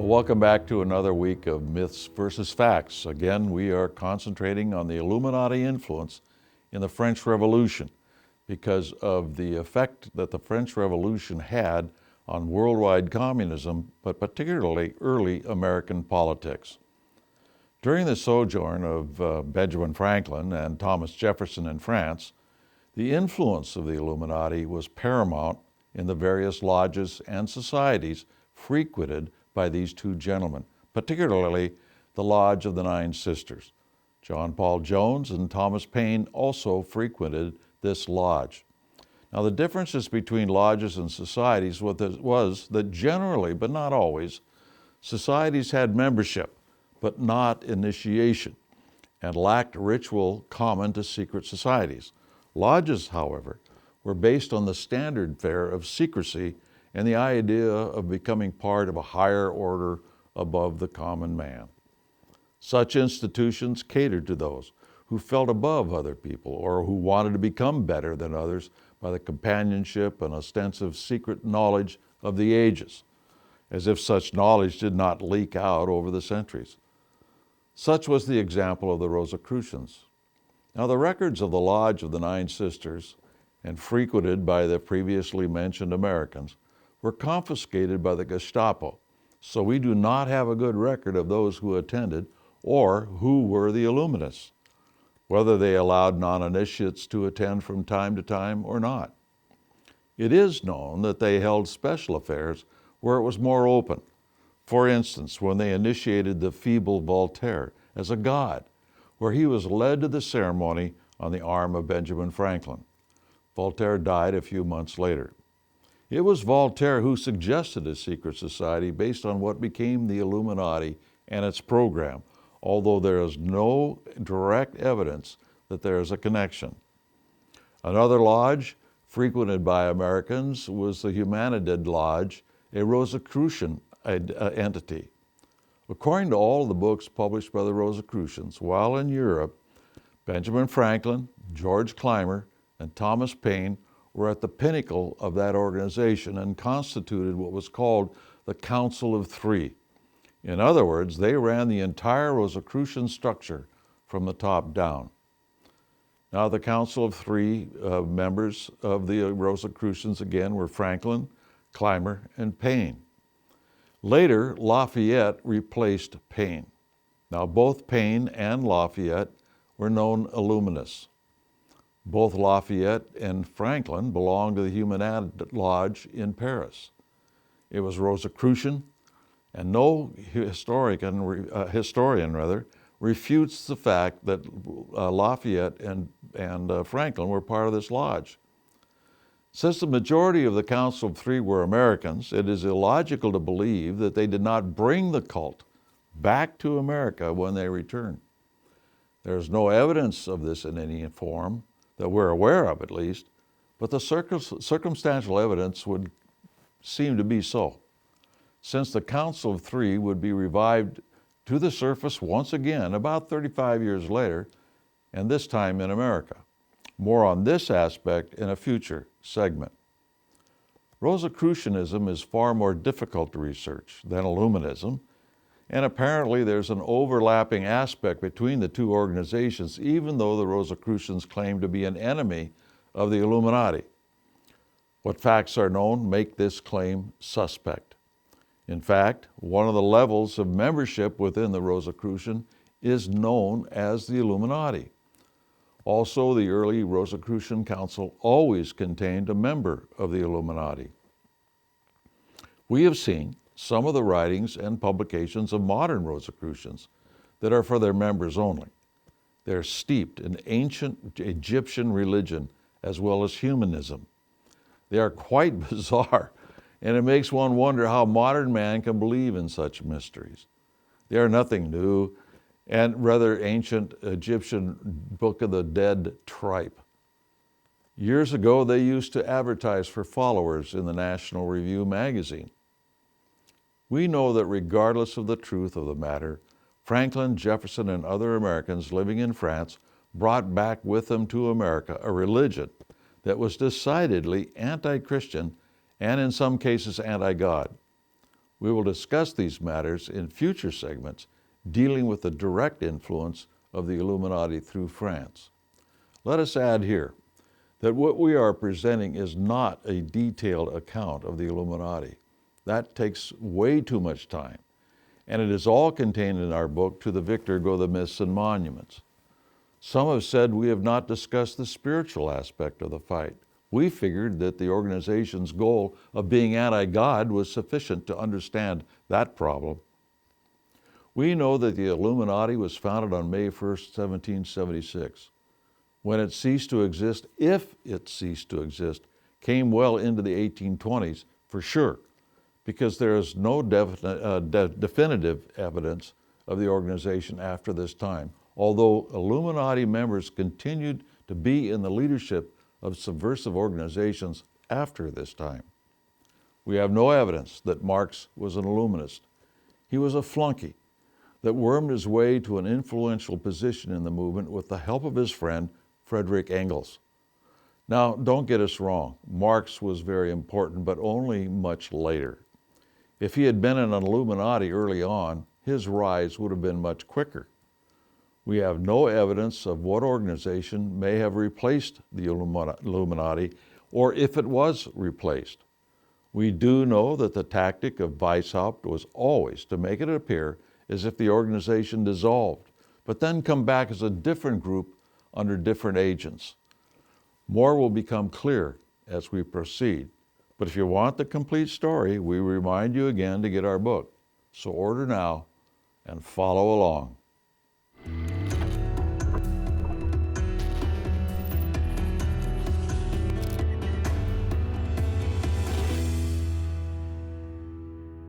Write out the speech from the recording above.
Welcome back to another week of Myths versus Facts. Again, we are concentrating on the Illuminati influence in the French Revolution because of the effect that the French Revolution had on worldwide communism, but particularly early American politics. During the sojourn of Benjamin Franklin and Thomas Jefferson in France, the influence of the Illuminati was paramount in the various lodges and societies frequented by these two gentlemen, particularly the Lodge of the Nine Sisters. John Paul Jones and Thomas Paine also frequented this lodge. Now, the differences between lodges and societies was that generally, but not always, societies had membership, but not initiation, and lacked ritual common to secret societies. Lodges, however, were based on the standard fare of secrecy and the idea of becoming part of a higher order above the common man. Such institutions catered to those who felt above other people or who wanted to become better than others by the companionship and ostensive secret knowledge of the ages, as if such knowledge did not leak out over the centuries. Such was the example of the Rosicrucians. Now, the records of the Lodge of the Nine Sisters, and frequented by the previously mentioned Americans, were confiscated by the Gestapo, so we do not have a good record of those who attended or who were the Illuminists, whether they allowed non-initiates to attend from time to time or not. It is known that they held special affairs where it was more open. For instance, when they initiated the feeble Voltaire as a god, where he was led to the ceremony on the arm of Benjamin Franklin. Voltaire died a few months later. It was Voltaire who suggested a secret society based on what became the Illuminati and its program, although there is no direct evidence that there is a connection. Another lodge frequented by Americans was the Humanidad Lodge, a Rosicrucian entity. According to all the books published by the Rosicrucians, while in Europe, Benjamin Franklin, George Clymer, and Thomas Paine were at the pinnacle of that organization and constituted what was called the Council of Three. In other words, they ran the entire Rosicrucian structure from the top down. Now, the Council of Three members of the Rosicrucians again were Franklin, Clymer, and Paine. Later, Lafayette replaced Paine. Now, both Paine and Lafayette were known Illuminists. Both Lafayette and Franklin belonged to the Humanidad Lodge in Paris. It was Rosicrucian, and no historian refutes the fact that Lafayette and Franklin were part of this lodge. Since the majority of the Council of Three were Americans, it is illogical to believe that they did not bring the cult back to America when they returned. There is no evidence of this in any form, that we're aware of at least, but the circumstantial evidence would seem to be so, since the Council of Three would be revived to the surface once again about 35 years later, and this time in America. More on this aspect in a future segment. Rosicrucianism is far more difficult to research than Illuminism, and apparently there's an overlapping aspect between the two organizations, even though the Rosicrucians claim to be an enemy of the Illuminati. What facts are known make this claim suspect. In fact, one of the levels of membership within the Rosicrucian is known as the Illuminati. Also, the early Rosicrucian Council always contained a member of the Illuminati. We have seen some of the writings and publications of modern Rosicrucians that are for their members only. They're steeped in ancient Egyptian religion as well as humanism. They are quite bizarre, and it makes one wonder how modern man can believe in such mysteries. They are nothing new, and rather ancient Egyptian Book of the Dead tripe. Years ago, they used to advertise for followers in the National Review magazine. We know that regardless of the truth of the matter, Franklin, Jefferson, and other Americans living in France brought back with them to America a religion that was decidedly anti-Christian and in some cases anti-God. We will discuss these matters in future segments dealing with the direct influence of the Illuminati through France. Let us add here that what we are presenting is not a detailed account of the Illuminati. That takes way too much time, and it is all contained in our book, To the Victor Go the Myths and Monuments. Some have said we have not discussed the spiritual aspect of the fight. We figured that the organization's goal of being anti-God was sufficient to understand that problem. We know that the Illuminati was founded on May 1st, 1776. When it ceased to exist, if it ceased to exist, came well into the 1820s for sure, because there is no definitive evidence of the organization after this time, although Illuminati members continued to be in the leadership of subversive organizations after this time. We have no evidence that Marx was an Illuminist. He was a flunky that wormed his way to an influential position in the movement with the help of his friend, Friedrich Engels. Now, don't get us wrong. Marx was very important, but only much later. If he had been in an Illuminati early on, his rise would have been much quicker. We have no evidence of what organization may have replaced the Illuminati, or if it was replaced. We do know that the tactic of Weishaupt was always to make it appear as if the organization dissolved, but then come back as a different group under different agents. More will become clear as we proceed. But if you want the complete story, we remind you again to get our book. So order now and follow along.